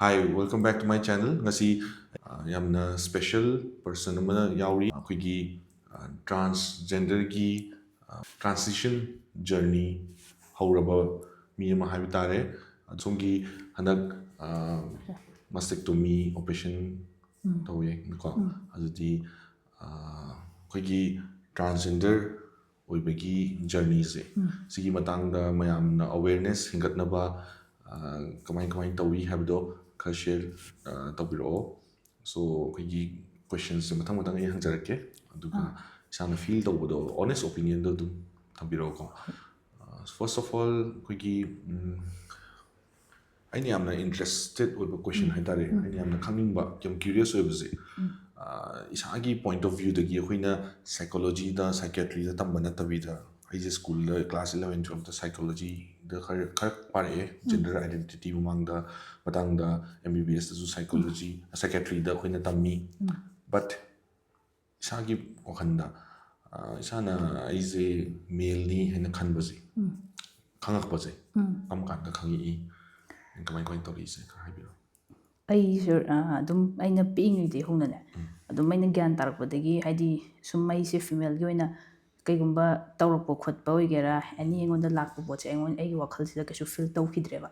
Hi, welcome back to my channel. Ngasi yamna special person amana yauri akhoi transgender gi transition journey hauraba mi ama haibu tare achongi hanak mastectomy operation tawe ko adudi akhoi transgender oibagi journey se sigi matangda mayamna awareness hingatnaba kamai kamai tawi habdo ka share tabiro so akhoi questions matang matang ai hangjarake aduga isana feel tawbodo honest opinion do dum thambiro ko first of all akhoi aini amna interested oiba question haitare aini amna khangingba kyam curious oibase isagi point of view dagi akhoi psychology da psychiatry da tambana tabida aise school da class 11 12 da psychology da khar pare gender identity mumang da matang da MBBS da psychology psychiatry da akhoi tammi but isagi wakhanda isana aise male ni hena khanbase khangak base am kan da khangi kamai kamai tori se haibiro ꯑꯩꯁꯨ ꯑꯗꯨꯝ ꯑꯩꯅ ꯄꯤꯛꯏꯉꯩꯗꯒꯤ ꯍꯧꯅꯅꯦ ꯑꯗꯨꯝ ꯑꯩꯅ ꯒ꯭ꯌꯥꯟ ꯇꯥꯔꯛꯄꯗꯒꯤ ꯍꯥꯏꯗꯤ ꯁꯨꯝ ꯑꯩꯁꯦ ꯐꯤꯃꯦꯜꯒꯤ ꯑꯣꯏꯅ ꯀꯩꯒꯨꯝꯕ ꯇꯧꯔꯛꯄ ꯈꯣꯠꯄ ꯑꯣꯏꯒꯦꯔꯥ ꯑꯦꯅꯤ ꯑꯩꯉꯣꯟꯗ ꯂꯥꯛꯄ ꯄꯣꯠꯁꯦ ꯑꯩꯒꯤ ꯋꯥꯈꯜꯁꯤꯗ ꯀꯩꯁꯨ ꯐꯤꯜ ꯇꯧꯈꯤꯗ꯭ꯔꯦꯕ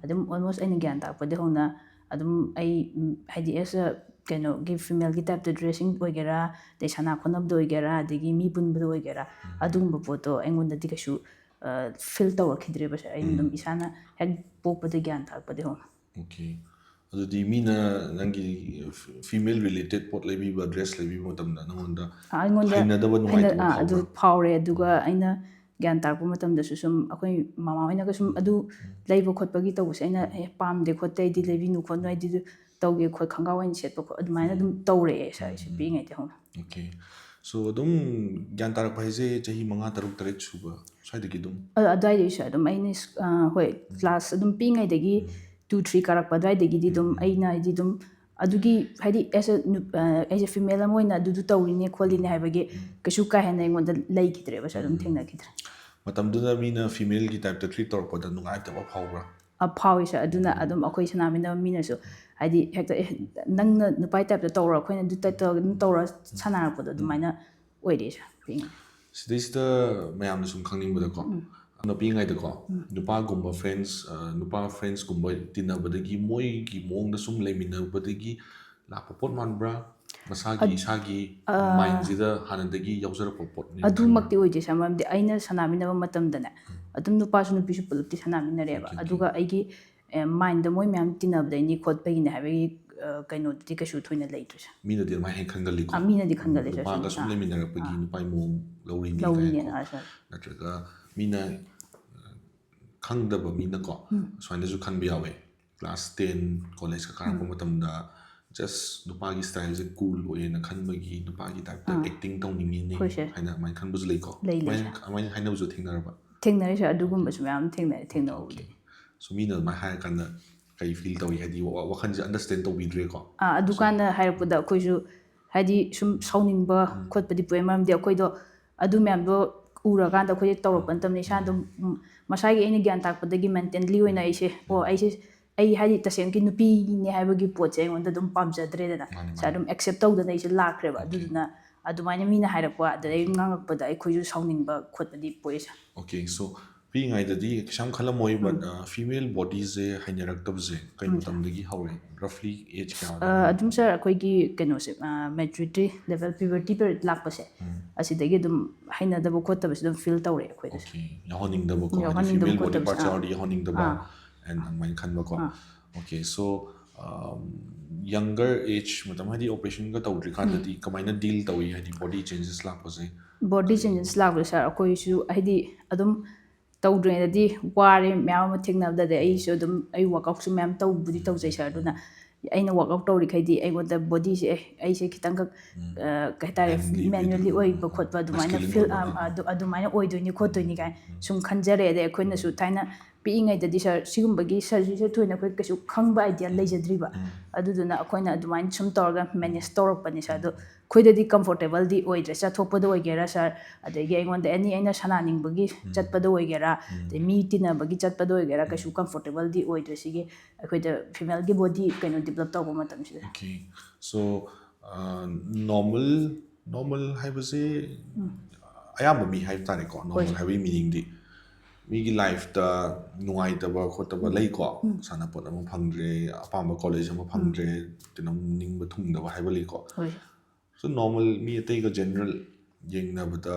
ꯑꯗꯨꯝ ꯑꯣꯜꯃꯣꯁ ꯑꯩꯅ ꯒ꯭ꯌꯥꯟ ꯇꯥꯔꯛꯄꯗꯒꯤ ꯍꯧꯅ ꯑꯗꯨꯝ ꯑꯩ ꯍꯥꯏꯗꯤ ꯑꯦꯁ ꯀꯩꯅꯣꯒꯤ ꯐꯤꯃꯦꯜꯒꯤ ꯇꯥꯏꯞꯇ ꯗ꯭ꯔꯦꯁꯤꯡ ꯑꯣꯏꯒꯦꯔꯥ ꯑꯗꯩ ꯁꯥꯟꯅ ꯈꯣꯠꯅꯕꯗ ꯑꯣꯏꯒꯦꯔꯥ ꯑꯗꯒꯤ ꯃꯤ ꯄꯨꯟꯕꯗ ꯑꯣꯏꯒꯦꯔꯥ ꯑꯗꯨꯒꯨꯝꯕ ꯄꯣꯠꯇꯣ ꯑꯩꯉꯣꯟꯗꯗꯤ ꯀꯩꯁꯨ ꯐꯤꯜ ꯇꯧꯔꯛꯈꯤꯗ꯭ꯔꯦꯕꯁꯦ ꯑꯩꯅ ꯑꯗꯨꯝ ꯏꯁꯥꯅ ꯍꯦꯛ ꯄꯣꯛꯄꯗ ꯒ꯭ꯌꯥꯟ ꯇꯥꯔꯛꯄꯗꯒꯤ ꯍꯧꯅ Okay. ꯑꯗꯨꯗꯤ ꯃꯤꯅ ꯅꯪꯒꯤ ꯐꯤꯃꯦꯜ ꯔꯤꯂꯦꯇꯦഡ് ꯄꯣꯠ ꯂꯩꯕꯤꯕ ꯗ꯭ꯔꯦꯁ ꯂꯩꯕꯤꯕ ꯃꯇꯝꯗ ꯅꯪꯉꯣꯟꯗ ꯑꯩꯉꯣꯟꯗ ꯍꯩꯅꯗꯕ ꯅꯨꯡꯉꯥꯏꯇꯕ ꯑꯗꯨ ꯐꯥꯎꯕ꯭ꯔꯥ ꯐꯥꯎꯔꯦ ꯑꯗꯨꯒ ꯑꯩꯅ ꯒ꯭ꯌꯥꯟ ꯇꯥꯔꯛꯄ ꯃꯇꯝꯗꯁꯨ ꯁꯨꯝ ꯑꯩꯈꯣꯏ ꯃꯃꯥ ꯍꯣꯏꯅꯒ ꯁꯨꯝ ꯑꯗꯨ ꯂꯩꯕ ꯈꯣꯠꯄꯒꯤ ꯇꯧꯕꯁꯦ ꯑꯩꯅ ꯄꯥꯝꯗꯦ ꯈꯣꯠꯇꯦ ꯑꯩꯗꯤ ꯂꯩꯕꯤꯅꯨ ꯈꯣꯠꯅꯨ ꯑꯩꯗꯤ ꯇꯧꯒꯦ ꯈꯣꯠ ꯈꯣꯡꯒ꯭ꯔꯥꯎ ꯑꯣꯏꯅ ꯁꯦꯠꯄ ꯈꯣꯠ ꯑꯗꯨꯃꯥꯏꯅ ꯑꯗꯨꯝ ꯇꯧꯔꯛꯑꯦ ꯏꯁꯥ ꯄꯤꯛꯏꯉꯩꯗꯒꯤ ꯍꯧꯅ Okay. So ꯑꯗꯨꯝ ꯒ꯭ꯌꯥꯟ ꯇꯥꯔꯛꯄ ꯍꯥꯏꯁꯦ ꯆꯍꯤ 5 6 7 ꯁꯨꯕ ꯁ꯭ꯋꯥꯏꯗꯒꯤ ꯑꯗꯨꯝ ꯑꯗꯨꯋꯥꯏꯗꯒꯤꯁꯨ ꯑꯗꯨꯝ ꯑꯩꯅ ꯍꯣꯏ ꯀ꯭ꯂꯥꯁ ꯑꯗꯨꯝ ꯄꯤꯛꯏꯉꯩꯗꯒꯤ 2 3 ꯀꯥꯔꯛꯄ ꯑꯗꯨꯋꯥꯏꯗꯒꯤꯗꯤ ꯑꯗꯨꯝ ꯑꯩꯅ ꯍꯥꯏꯗꯤ ꯑꯗꯨꯝ ꯑꯗꯨꯒꯤ ꯍꯥꯏꯗꯤ ꯑꯩꯁꯦ ꯐꯤꯃꯦꯜ ꯑꯃ ꯑꯣꯏꯅ ꯑꯗꯨꯗꯨ ꯇꯧꯔꯤꯅꯦ ꯈꯣꯠꯂꯤꯅꯦ ꯍꯥꯏꯕꯒꯤ ꯀꯩꯁꯨ ꯀꯥ ꯍꯦꯟꯅ ꯑꯩꯉꯣꯟꯗ ꯂꯩꯈꯤꯗ꯭ꯔꯦꯕ ꯑꯗꯨꯝ ꯊꯦꯡꯅꯈꯤꯗ꯭ꯔꯦ ꯃꯇꯝꯗꯨꯗ ꯃꯤꯅ ꯐꯤꯃꯦꯜꯒꯤ ꯇꯥꯏꯞꯇ ꯇ꯭ꯔꯤꯠ ꯇꯧꯔꯛꯄꯗ ꯅꯨꯡꯉꯥꯏꯇꯕ ꯐꯥꯎꯕ꯭ꯔꯥ ꯐꯥꯎꯏꯁꯦ ꯑꯗꯨꯅ ꯑꯗꯨꯝ ꯑꯩꯈꯣꯏ ꯁꯥꯟꯅꯃꯤꯟꯅꯕ ꯃꯤꯅꯁꯨ ꯍꯥꯏꯗꯤ ꯍꯦꯛꯇ ꯅꯪꯅ ꯅꯨꯄꯥꯒꯤ ꯇꯥꯏꯞꯇ ꯇꯧꯔ ꯑꯩꯈꯣꯏꯅ ꯑꯗꯨ ꯇꯥꯏꯞꯇ ꯑꯗꯨꯝ ꯇꯧꯔ ꯁꯥꯟꯅꯔꯛꯄꯗꯣ ꯑꯗꯨꯃꯥꯏꯅ ꯑꯣꯏꯔꯦꯁꯦ ꯄꯤꯛꯏꯉꯩ ꯁꯤꯗꯩꯁꯤꯗ ꯃꯌꯥꯝꯅ ꯁꯨꯝ ꯈꯪꯅꯤꯡꯕꯗꯀꯣ ꯅꯨꯄꯤꯉꯩꯗꯀꯣ ꯅꯨꯄꯥꯒꯨꯝꯕ ꯅꯨꯄꯥ ꯐ꯭ꯔꯦꯟꯁꯀꯨꯝꯕ ꯇꯤꯟꯅꯕꯗꯒꯤ ꯃꯣꯏꯒꯤ ꯃꯑꯣꯡꯗ ꯁꯨꯝ ꯂꯩꯃꯤꯟꯅꯕꯗꯒꯤ ꯂꯥꯛꯄ ꯄꯣꯠ ꯃꯥꯟꯕ꯭ꯔꯥ ꯃꯁꯥꯒꯤ ꯏꯁꯥꯒꯤ ꯃꯥꯏꯟꯁꯤꯗ ꯍꯥꯟꯅꯗꯒꯤ ꯌꯥꯎꯖꯔꯛꯄ ꯄꯣꯠꯅꯤ ꯑꯗꯨꯃꯛꯇꯤ ꯑꯣꯏꯗꯦ ꯁꯥꯔ ꯃꯔꯝꯗꯤ ꯑꯩꯅ ꯁꯥꯟꯅꯃꯤꯟꯅꯕ ꯃꯇꯝꯗꯅꯦ ꯑꯗꯨꯝ ꯅꯨꯄꯥꯁꯨ ꯅꯨꯄꯤꯁꯨ ꯄꯨꯂꯞꯇꯤ ꯁꯥꯟꯅꯃꯤꯟꯅꯔꯦꯕ ꯑꯗꯨꯒ ꯑꯩꯒꯤ ꯃꯥꯏꯟꯗ ꯃꯣꯏ ꯃꯌꯥꯝ ꯇꯤꯟꯅꯕꯗꯩꯅꯤ ꯈꯣꯠꯄꯒꯤꯅꯦ ꯍꯥꯏꯕꯒꯤ ꯀꯩꯅꯣꯗꯨꯗꯤ ꯀꯩꯁꯨ ꯊꯣꯏꯅ ꯂꯩꯇ꯭ꯔꯤꯁꯦ ꯃꯤꯅꯗꯤ ꯑꯗꯨꯃꯥꯏꯅ ꯍꯦꯛ ꯈꯟꯒꯜꯂꯤꯀꯣ ꯃꯤꯅꯗꯤ ꯈꯟꯒꯜꯂꯤ ꯁꯥꯔ ꯅꯨꯄꯥꯒ ꯁꯨꯝ ꯂꯩꯃꯤꯟꯅꯔꯛꯄꯒꯤ ꯅꯨꯄꯥꯒꯤ ꯃꯑꯣꯡ ꯂꯧꯔꯤꯅꯤ ꯀꯥꯏꯀꯣ ꯂꯧꯔꯤꯅꯦꯅ ꯁꯥꯔ ꯅꯠꯇ꯭ꯔꯒ ꯃꯤꯅ ꯈꯪꯗꯕ ꯃꯤꯅꯀꯣ ꯁꯨꯃꯥꯏꯅꯁꯨ ꯈꯟꯕ ꯌꯥꯎꯋꯦ ꯀ꯭ꯂꯥꯁ 10 ꯀꯣꯂꯦꯖꯀ ꯀꯥꯔꯛꯄ ꯃꯇꯝꯗ ꯖꯁ ꯅꯨꯄꯥꯒꯤ ꯁ꯭ꯇꯥꯏꯜꯁꯦ ꯀꯨꯜ ꯑꯣꯏꯅ ꯈꯟꯕꯒꯤ ꯅꯨꯄꯥꯒꯤ ꯇꯥꯏꯞꯇ ꯑꯦꯛꯇꯤꯡ ꯇꯧꯅꯤꯡꯉꯤꯅꯤ ꯍꯣꯏ ꯁꯥꯔ ꯍꯥꯏꯅ ꯑꯗꯨꯃꯥꯏꯅ ꯈꯟꯕꯁꯨ ꯂꯩꯀꯣ ꯂꯩ ꯑꯗꯨꯃꯥꯏꯅ ꯍꯥꯏꯅꯕꯁꯨ ꯊꯦꯡꯅꯔꯕ ꯊꯦꯡꯅꯔꯤ ꯁꯥꯔ ꯑꯗꯨꯒꯨꯝꯕꯁꯨ ꯃꯌꯥꯝ ꯊꯦꯡꯅꯕꯕꯨꯗꯤ ꯁꯣ ꯃꯤꯅ ꯑꯗꯨꯃꯥꯏꯅ ꯍꯥꯏꯔꯀꯥꯟꯗ ꯀꯩ ꯐꯤꯜ ꯇꯧꯏ ꯍꯥꯏꯗꯤ ꯋꯥꯈꯜꯁꯦ ꯑꯟꯗꯔꯁꯇꯦꯟ ꯇꯧꯕꯤꯗ꯭ꯔꯦꯀꯣ ꯑꯗꯨꯀꯥꯟꯗ ꯍꯥꯏꯔꯛꯄꯗ ꯑꯩꯈꯣꯏꯁꯨ ꯍꯥꯏꯗꯤ ꯁꯨꯝ ꯁꯥꯎꯅꯤꯡꯕ ꯈꯣꯠꯄꯗꯤ ꯄꯣꯛꯑꯦ ꯃꯔꯝꯗꯤ ꯑꯩꯈꯣꯏꯗꯣ ꯑꯗꯨ ꯃꯌꯥꯝꯗꯣ ꯎꯔꯀꯥꯟꯗ ꯑꯩꯈꯣꯏꯁꯦ ꯇꯧꯔꯛꯄ ꯅꯠꯇꯕꯅꯤ ꯏꯁꯥ ꯑꯗꯨꯝ ꯃꯁꯥꯒꯤ ꯑꯩꯅ ꯒ꯭ꯌꯥꯟ ꯇꯥꯔꯛꯄꯗꯒꯤ ꯃꯦꯟꯇꯦꯟꯂꯤ ꯑꯣꯏꯅ ꯑꯩꯁꯦ ꯑꯩ ꯍꯥꯏꯗꯤ ꯇꯁꯦꯡꯅꯒꯤ ꯅꯨꯄꯤꯅꯦ ꯍꯥꯏꯕꯒꯤ ꯄꯣꯠꯁꯦ ꯑꯩꯉꯣꯟꯗ ꯑꯗꯨꯝ ꯄꯥꯝꯖꯗ꯭ꯔꯦꯗꯅ ꯑꯗꯨꯝ ꯑꯦꯛꯁꯦꯞ ꯇꯧꯗꯅ ꯑꯩꯁꯦ ꯂꯥꯛꯈ꯭ꯔꯦꯕ ꯑꯗꯨꯗꯨꯅ ꯑꯗꯨꯃꯥꯏꯅ ꯃꯤꯅ ꯍꯥꯏꯔꯛꯄ ꯑꯗꯩ ꯉꯥꯡꯉꯛꯄꯗ ꯑꯩꯈꯣꯏꯁꯨ ꯁꯥꯎꯅꯤꯡꯕ ꯈꯣꯠꯄꯗꯤ ꯄꯣꯛꯏꯁꯦ okay show ꯄꯤꯛꯏꯉꯩꯗꯗꯤ Keisham ꯈꯜꯂꯝꯃꯣꯏ but female ꯕꯣꯗꯤꯁꯦ ꯍꯩꯅꯔꯛꯇꯕꯁꯦ ꯀꯩ ꯃꯇꯝꯗꯒꯤ ꯍꯧꯔꯦ ꯔꯐꯂꯤ ꯑꯦꯖ ꯀꯌꯥꯗ ꯑꯗꯨꯝ ꯁꯥꯔ ꯑꯩꯈꯣꯏꯒꯤ ꯀꯩꯅꯣꯁꯦ ꯃꯦꯆꯨꯔꯤꯇꯤ ꯂꯦꯚꯦꯜ ꯄꯤꯕꯔꯇꯤ ꯄꯤꯔꯤꯌꯠ ꯂꯥꯛꯄꯁꯦ ꯑꯁꯤꯗꯒꯤ ꯑꯗꯨꯝ ꯍꯩꯅꯗꯕ ꯈꯣꯠꯇꯕꯁꯦ ꯑꯗꯨꯝ ꯐꯤꯜ ꯇꯧꯔꯛꯑꯦ ꯑꯩꯈꯣꯏꯗꯁꯨ ꯑꯣꯀꯦ ꯌꯥꯎꯍꯟꯅꯤꯡꯗꯕꯀꯣ ꯍꯥꯏꯗꯤ ꯌꯥꯎꯍꯟꯅꯤꯡꯗꯕ ꯐꯤꯃꯦꯜ ꯕꯣꯗꯤ ꯈꯣꯠꯇꯕꯁꯦ ꯄꯥꯔꯠꯁ ꯌꯥꯎꯔꯗꯤ ꯌꯥꯎꯍꯟꯅꯤꯡꯗꯕ ꯑꯦꯟ ꯑꯗꯨꯃꯥꯏꯅ ꯈꯟꯕꯀꯣ ꯑꯣꯀꯦ ꯁꯣ ꯌꯪꯒꯔ ꯑꯦꯖ ꯃꯇꯝ ꯍꯥꯏꯗꯤ ꯑꯣꯄꯔꯦꯁꯟꯒ ꯇꯧꯗ꯭ꯔꯤꯀꯥꯟꯗꯗꯤ ꯀꯃꯥꯏꯅ ꯗꯤꯜ ꯇꯧꯏ ꯍꯥꯏꯗꯤ ꯕꯣꯗꯤ ꯆꯦꯟꯖꯦꯁ ꯂꯥꯛꯄꯁꯦ ꯕꯣꯗꯤ ꯆꯦꯟꯖꯦꯁ ꯂꯥꯛꯄꯁꯦ ꯁꯥꯔ ꯑꯩꯈꯣꯏꯁꯨ ꯍꯥꯏꯗꯤ ꯑꯗꯨꯝ ꯇꯧꯗ꯭ꯔꯤꯉꯩꯗꯗꯤ ꯋꯥꯔꯦ ꯃꯌꯥꯝ ꯑꯃ ꯊꯦꯡꯅꯕꯗꯗꯤ ꯑꯩꯁꯨ ꯑꯗꯨꯝ ꯑꯩ ꯋꯥꯛꯑꯥꯎꯠꯁꯨ ꯃꯌꯥꯝ ꯇꯧꯕꯨꯗꯤ ꯇꯧꯖꯩ ꯁꯥꯔ ꯑꯗꯨꯅ ꯑꯩꯅ ꯋꯥꯛꯑꯥꯎꯠ ꯇꯧꯔꯤꯈꯩꯗꯤ ꯑꯩꯉꯣꯟꯗ ꯕꯣꯗꯤꯁꯦ ꯑꯩꯁꯦ ꯈꯤꯇꯪꯈꯛ ꯀꯩ ꯍꯥꯏꯇꯥꯔꯦ ꯃꯦꯟꯌꯨꯑꯦꯜꯂꯤ ꯑꯣꯏꯕ ꯈꯣꯠꯄ ꯑꯗꯨꯃꯥꯏꯅ ꯐꯤꯜ ꯑꯗꯨꯃꯥꯏꯅ ꯑꯣꯏꯗꯣꯏꯅꯤ ꯈꯣꯠꯇꯣꯏꯅꯤ ꯀꯥꯏꯅ ꯁꯨꯝ ꯈꯟꯖꯔꯦ ꯑꯗꯩ ꯑꯩꯈꯣꯏꯅꯁꯨ ꯊꯥꯏꯅ ꯄꯤꯛꯏꯉꯩꯗꯗꯤ ꯁꯥꯔ ꯁꯤꯒꯨꯝꯕꯒꯤ ꯁꯔꯖꯔꯤꯁꯦ ꯊꯣꯏꯅ ꯑꯩꯈꯣꯏ ꯀꯩꯁꯨ ꯈꯪꯕ ꯑꯥꯏꯗꯤꯌꯥ ꯂꯩꯖꯗ꯭ꯔꯤꯕ ꯑꯗꯨꯗꯨꯅ ꯑꯩꯈꯣꯏꯅ ꯑꯗꯨꯃꯥꯏꯅ ꯁꯨꯝ ꯇꯧꯔꯒ ꯃꯦꯅꯦꯖ ꯇꯧꯔꯛꯄꯅꯤ ꯁꯥꯔ ꯑꯗꯣ ꯑꯩꯈꯣꯏꯗꯗꯤ ꯀꯝꯐꯣꯔꯇꯦꯕꯜꯗꯤ ꯑꯣꯏꯗ꯭ꯔꯦ ꯆꯠꯊꯣꯛꯄꯗ ꯑꯣꯏꯒꯦꯔꯥ ꯁꯥꯔ ꯑꯗꯒꯤ ꯑꯩꯉꯣꯟꯗ ꯑꯦꯅꯤ ꯑꯩꯅ ꯁꯥꯟꯅꯅꯤꯡꯕꯒꯤ ꯆꯠꯄꯗ ꯑꯣꯏꯒꯦꯔꯥ ꯑꯗꯩ ꯃꯤ ꯇꯤꯟꯅꯕꯒꯤ ꯆꯠꯄꯗ ꯑꯣꯏꯒꯦꯔꯥ ꯀꯩꯁꯨ ꯀꯝꯐꯣꯔꯇꯦꯕꯜꯗꯤ ꯑꯣꯏꯗ꯭ꯔꯦ ꯁꯤꯒꯤ ꯑꯩꯈꯣꯏꯗ ꯐꯤꯃꯦꯜꯒꯤ ꯕꯣꯗꯤ ꯀꯩꯅꯣ ꯗꯤꯕꯂꯞ ꯇꯧꯕ ꯃꯇꯝꯁꯤꯗ Okay. So, normal normal 하이브지 ꯑꯌꯥꯝꯕ ꯃꯤ ꯍꯥꯏꯕ ꯇꯥꯔꯦꯀꯣ ꯅꯣꯔꯃꯦꯜ ꯍꯥꯏꯕꯒꯤ ꯃꯤꯅꯤꯡꯗꯤ ꯃꯤꯒꯤ ꯂꯥꯏꯐꯇ ꯅꯨꯡꯉꯥꯏꯇꯕ ꯈꯣꯠꯇꯕ ꯂꯩꯀꯣ ꯁꯥꯟꯅꯄꯣꯠ ꯑꯃ ꯐꯪꯗ꯭ꯔꯦ ꯑꯄꯥꯝꯕ ꯀꯣꯂꯦꯖ ꯑꯃ ꯐꯪꯗ꯭ꯔꯦ ꯀꯩꯅꯣꯝ ꯅꯤꯡꯕ ꯊꯨꯡꯗꯕ ꯍꯥꯏꯕ ꯂꯩꯀꯣ ꯍꯣꯏ ꯁꯣ ꯅꯣꯔꯃꯦꯜ ꯃꯤ ꯑꯇꯩꯒ ꯖꯦꯅꯔꯦꯜ ꯌꯦꯡꯅꯕꯗ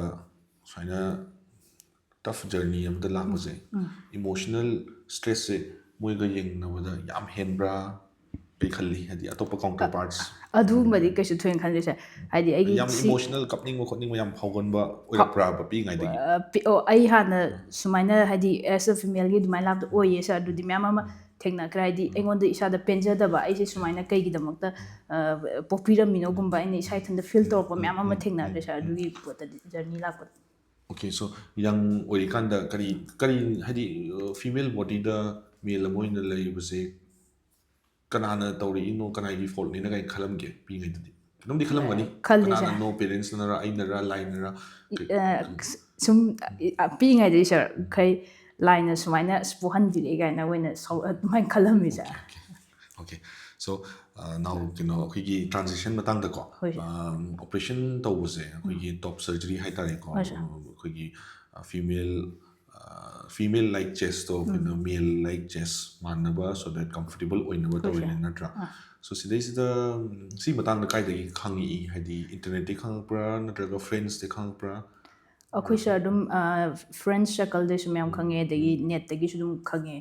ꯁꯨꯃꯥꯏꯅ ꯇꯐ ꯖꯔꯅꯤ ꯑꯃꯗ ꯂꯥꯛꯄꯁꯦ ꯏꯃꯣꯁꯅꯦꯜ ꯁ꯭ꯇ꯭ꯔꯦꯁꯁꯦ ꯃꯣꯏꯒ ꯌꯦꯡꯅꯕꯗ ꯌꯥꯝ ꯍꯦꯟꯕ꯭ꯔꯥ ꯀꯩ ꯈꯜꯂꯤ ꯍꯥꯏꯗꯤ ꯑꯇꯣꯞꯄ ꯀꯥꯎꯟꯇꯔ ꯄꯥꯔꯠꯁ ꯑꯗꯨꯒꯨꯝꯕꯗꯤ ꯀꯩꯁꯨ ꯊꯣꯏꯅ ꯈꯟꯗ꯭ꯔꯦ ꯁꯥꯔ ꯍꯥꯏꯗꯤ ꯑꯩꯒꯤ ꯌꯥꯝ ꯏꯃꯣꯁꯅꯦꯜ ꯀꯞꯅꯤꯡꯕ ꯈꯣꯠꯅꯤꯡꯕ ꯌꯥꯝ ꯐꯥꯎꯒꯟꯕ ꯑꯣꯏꯔꯛꯄ꯭ꯔꯥꯕ ꯄꯤꯛꯏꯉꯩꯗꯒꯤ ꯑꯩ ꯍꯥꯟꯅ ꯁꯨꯃꯥꯏꯅ ꯍꯥꯏꯗꯤ ꯑꯦꯁ ꯑ ꯐꯤꯃꯦꯜꯒꯤ ꯑꯗꯨꯃꯥꯏꯅ ꯂꯥꯛꯄꯗ ꯑꯣꯏꯌꯦ ꯁꯥꯔ ꯑꯗꯨꯗꯤ ꯃꯌꯥꯝ ꯑꯃ ꯊꯦꯡꯅꯈ꯭ꯔꯦ ꯍꯥꯏꯗꯤ ꯑꯩꯉꯣꯟꯗ ꯏꯁꯥꯗ ꯄꯦꯟꯖꯗꯕ ꯑꯩꯁꯦ ꯁꯨꯃꯥꯏꯅ ꯀꯩꯒꯤꯗꯃꯛꯇ ꯄꯣꯛꯄꯤꯔꯝꯃꯤꯅꯣꯒꯨꯝꯕ ꯑꯩꯅ ꯏꯁꯥ ꯏꯊꯟꯇ ꯐꯤꯜ ꯇꯧꯔꯛꯄ ꯃꯌꯥꯝ ꯑꯃ ꯊꯦꯡꯅꯈ꯭ꯔꯦ ꯁꯥꯔ ꯑꯗꯨꯒꯤ ꯄꯣꯠꯇꯗꯤ ꯖꯔꯅꯤ ꯂꯥꯛꯄꯗ ꯑꯣꯀꯦ ꯁꯣ ꯌꯪ ꯑꯣꯏꯔꯤꯀꯥꯟꯗ ꯀꯔꯤ ꯍꯥꯏꯗꯤ ꯐꯤꯃꯦꯜ ꯕꯣꯗꯤꯗ ꯃꯦꯜ ꯑꯃ ꯑꯣꯏꯅ ꯂꯩꯕꯁꯦ ꯀꯅꯥꯅ ꯇꯧꯔꯛꯏꯅꯣ ꯀꯅꯥꯒꯤ ꯐꯣꯜꯠꯅꯦꯅ ꯀꯥꯏ ꯈꯜꯂꯝꯒꯦ ꯄꯤꯛꯏꯉꯩꯗꯗꯤ ꯑꯗꯨꯝꯗꯤ ꯈꯜꯂꯝꯒꯅꯤ ꯈꯜꯂꯦ ꯁꯥꯔ ꯀꯅꯥꯅꯅꯣ ꯄꯦꯔꯦꯟꯁꯅꯔ ꯑꯩꯅꯔ ꯂꯥꯏꯅꯔ ꯁꯨꯝ ꯄꯤꯛꯏꯉꯩꯗꯗꯤ ꯁꯥꯔ ꯈꯩ ꯂꯥꯏꯅ ꯁꯨꯃꯥꯏꯅ ꯄꯣꯛꯍꯟꯕꯤꯔꯛꯑꯦ ꯀꯥꯏꯅ ꯑꯣꯏꯅ ꯑꯗꯨꯃꯥꯏꯅ ꯈꯜꯂꯝꯃꯤ ꯁꯥꯔ ꯑꯣꯀꯦ ꯁꯣ ꯅꯥꯎ ꯀꯩꯅꯣ ꯑꯩꯈꯣꯏꯒꯤ ꯇ꯭ꯔꯥꯟꯖꯤꯁꯟ ꯃꯇꯥꯡꯗꯀꯣ ꯍꯣꯏ ꯁꯥꯔ ꯑꯣꯄꯔꯦꯁꯟ ꯇꯧꯕꯁꯦ ꯑꯩꯈꯣꯏꯒꯤ ꯇꯣꯞ ꯁꯔꯖꯔꯤ ꯍꯥꯏꯇꯥꯔꯦꯀꯣ ꯍꯣꯏ ꯁꯥꯔ ꯑꯩꯈꯣꯏꯒꯤ ꯐꯤꯃꯦꯜ ꯐꯤꯃꯦꯜ ꯂꯥꯏꯛ ꯆꯦꯁꯇꯣ ꯑꯩꯈꯣꯏꯅ ꯃꯦꯜ ꯂꯥꯏꯛ ꯆꯦꯁ ꯃꯥꯟꯅꯕ ꯁꯣ ꯗꯦꯠ ꯀꯝꯐꯣꯔꯇꯦꯕꯜ ꯑꯣꯏꯅꯕ ꯍꯣꯏ ꯇꯧꯔꯤꯅꯦ ꯁꯥꯔ ꯅꯠꯇ꯭ꯔꯥ ꯁꯣ ꯁꯤꯗꯩꯁꯤꯗ ꯁꯤ ꯃꯇꯥꯡꯗ ꯀꯥꯏꯗꯒꯤ ꯈꯪꯉꯛꯏ ꯍꯥꯏꯗꯤ ꯏꯟꯇꯔꯅꯦꯠꯇꯒꯤ ꯈꯪꯉꯛꯄ꯭ꯔꯥ ꯅꯠꯇ꯭ꯔꯒ ꯐ꯭ꯔꯦꯟꯁꯇꯒꯤ ꯈꯪꯉꯛꯄ꯭ꯔꯥ ꯑꯩꯈꯣꯏ ꯁꯥꯔ ꯑꯗꯨꯝ ꯐ꯭ꯔꯦꯟꯁ ꯁꯔꯀꯜꯗꯁꯨ ꯃꯌꯥꯝ ꯈꯪꯉꯦ ꯑꯗꯒꯤ ꯅꯦꯠꯇꯒꯤꯁꯨ ꯑꯗꯨꯝ ꯈꯪꯉꯦ